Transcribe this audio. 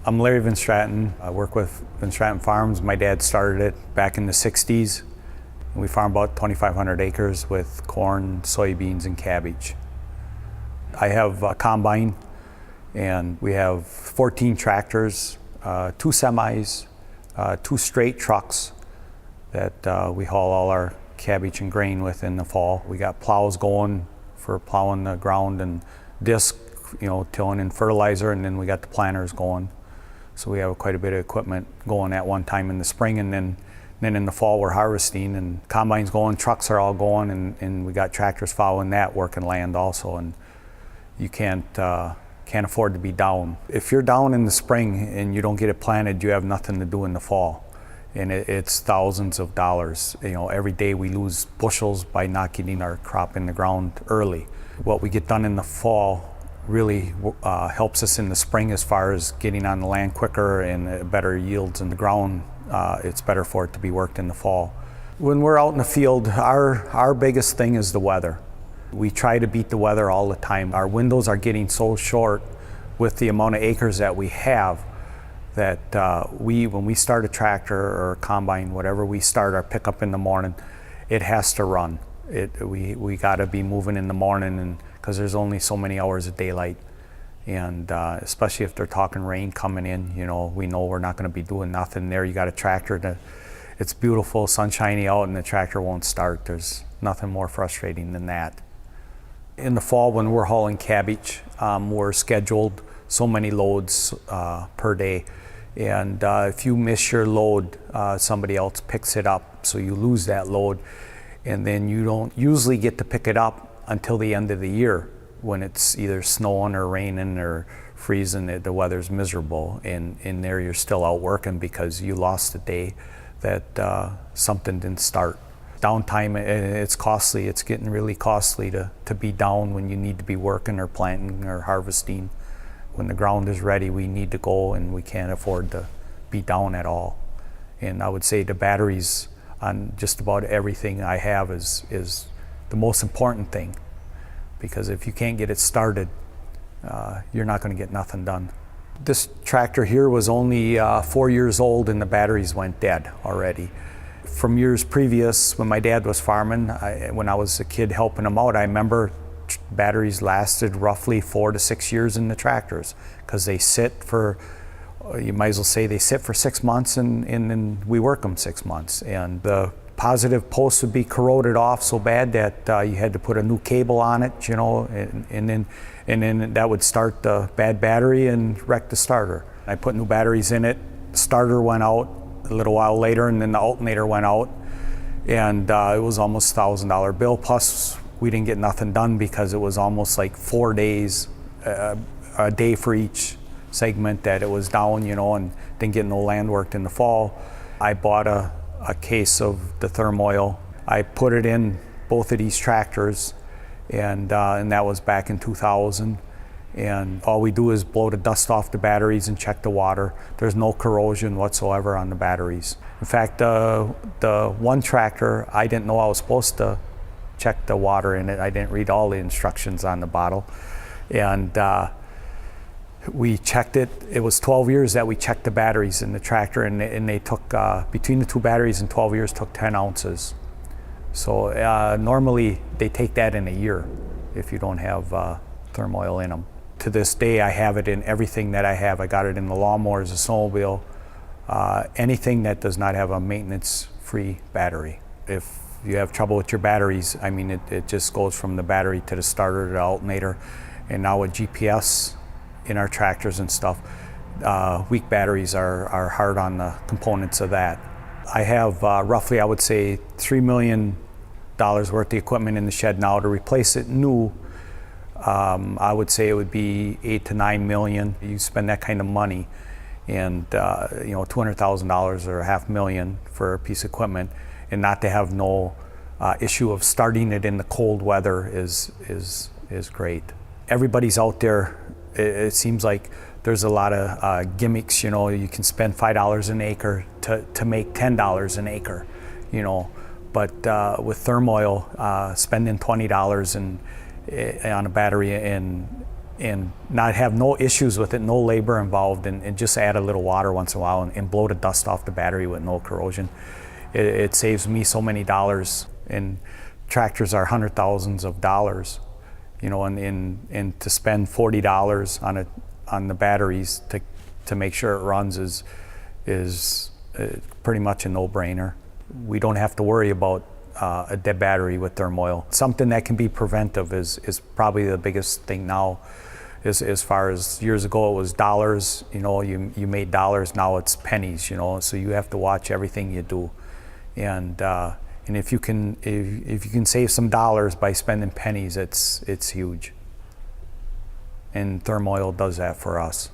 I'm Larry Van Straten. I work with Straten Farms. My dad started it back in the 60s. We farm about 2,500 acres with corn, soybeans, and cabbage. I have a combine, and we have 14 tractors, 2 semis, 2 straight trucks that we haul all our cabbage and grain with in the fall. We got plows going for plowing the ground and disc, tilling and fertilizer, and then we got the planters going. So we have quite a bit of equipment going at one time in the spring, and then in the fall we're harvesting, and combines going, trucks are all going, and we got tractors following that, working land also, and you can't afford to be down. If you're down in the spring and you don't get it planted, you have nothing to do in the fall, and it's thousands of dollars. Every day we lose bushels by not getting our crop in the ground early. What we get done in the fall really helps us in the spring as far as getting on the land quicker and better yields in the ground. It's better for it to be worked in the fall. When we're out in the field, our biggest thing is the weather. We try to beat the weather all the time. Our windows are getting so short with the amount of acres that we have that when we start a tractor or a combine, whatever we start our pickup in the morning, it has to run. We got to be moving in the morning, and because there's only so many hours of daylight, and especially if they're talking rain coming in, we know we're not going to be doing nothing there. You got a tractor it's beautiful, sunshiny out, and the tractor won't start. There's nothing more frustrating than that. In the fall, when we're hauling cabbage, we're scheduled so many loads per day, and if you miss your load, somebody else picks it up, so you lose that load, and then you don't usually get to pick it up until the end of the year, when it's either snowing or raining or freezing. The weather's miserable, and in there you're still out working because you lost a day that something didn't start. Downtime, it's costly. It's getting really costly to be down when you need to be working or planting or harvesting. When the ground is ready, we need to go, and we can't afford to be down at all. And I would say the batteries on just about everything I have is the most important thing, because if you can't get it started, you're not going to get nothing done. This tractor here was only 4 years old, and the batteries went dead already. From years previous, when my dad was farming, when I was a kid helping him out, I remember batteries lasted roughly 4 to 6 years in the tractors, because they sit for, you might as well say they sit for 6 months, and then we work them 6 months. And the positive posts would be corroded off so bad that you had to put a new cable on it, and then that would start the bad battery and wreck the starter. I put new batteries in it. The starter went out a little while later, and then the alternator went out, and it was almost $1,000 bill. Plus, we didn't get nothing done because it was almost like 4 days, a day for each segment that it was down, and didn't get no land worked in the fall. I bought a case of the ThermOil. I put it in both of these tractors, and that was back in 2000. And all we do is blow the dust off the batteries and check the water. There's no corrosion whatsoever on the batteries. In fact, the one tractor, I didn't know I was supposed to check the water in it. I didn't read all the instructions on the bottle. And we checked it. It was 12 years that we checked the batteries in the tractor, and they took, between the two batteries in 12 years, took 10 ounces. So normally they take that in a year if you don't have ThermOil in them. To this day, I have it in everything that I have. I got it in the lawnmowers, the snowmobile, anything that does not have a maintenance-free battery. If you have trouble with your batteries, I mean, it just goes from the battery to the starter to the alternator. And now with GPS in our tractors and stuff, weak batteries are hard on the components of that. I have roughly, I would say, $3 million worth of equipment in the shed now. To replace it new, I would say it would be $8 to $9 million. You spend that kind of money, and $200,000 or $500,000 for a piece of equipment, and not to have no issue of starting it in the cold weather is great. Everybody's out there. It seems like there's a lot of gimmicks. You can spend $5 an acre to make $10 an acre. But with ThermOil, spending $20 on a battery and and not have no issues with it, no labor involved, and just add a little water once in a while and blow the dust off the battery with no corrosion. It saves me so many dollars, and tractors are hundred thousands of dollars, you know, and to spend $40 on the batteries to make sure it runs is pretty much a no-brainer. We don't have to worry about a dead battery with ThermOil. Something that can be preventive is probably the biggest thing now. As far as years ago, it was dollars. You know, you made dollars. Now it's pennies. You know, so you have to watch everything you do, and if you can save some dollars by spending pennies, it's huge. And ThermOil does that for us.